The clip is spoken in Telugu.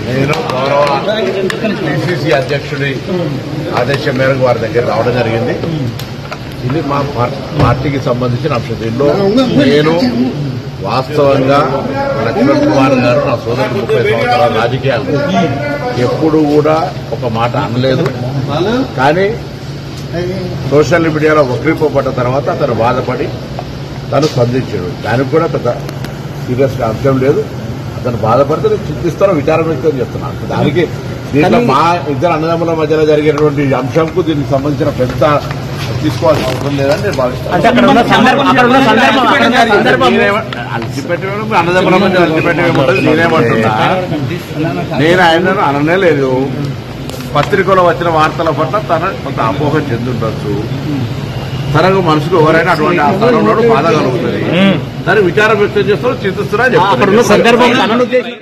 నేను గౌరవ పిసిసి అధ్యక్షుడి ఆదేశం మేరకు వారి దగ్గర రావడం జరిగింది. ఇది మా పార్టీకి సంబంధించిన అంశం. దీనిలో నేను వాస్తవంగా లక్ష్మణ్ కుమార్ గారు నా సోదరుడు 30 సంవత్సరాల రాజకీయాలు ఎప్పుడు కూడా ఒక మాట అనలేదు. కానీ సోషల్ మీడియాలో వక్రీపోబడ్డ తర్వాత అతను బాధపడి తను స్పందించాడు. దానికి కూడా పెద్ద సీరియస్ గా అంశం లేదు. అతను బాధపడితే నేను చింతిస్తాను, విచారం వ్యక్తం చేస్తున్నాను. దానికి దీంట్లో మా ఇద్దరు అన్నదమ్ముల మధ్యలో జరిగినటువంటి అంశంకు దీనికి సంబంధించిన పెద్ద తీసుకోవాల్సిన అవసరం లేదని నేను భావిస్తాను. అన్నదమ్ముల మధ్య అల్టిపెట్టేమంటుంది నేనేమంటున్నా, నేను ఆయనను అననే లేదు. పత్రికలో వచ్చిన వార్తల పట్ల తన కొంత అపోహ చెందుండొచ్చు. తనకు మనసుకు ఎవరైనా అటువంటి ఆ స్థానంలో బాధ కలుగుతుంది. దాన్ని విచారం వ్యక్తం చేస్తూ చింతిస్తున్నా చెప్తున్నా.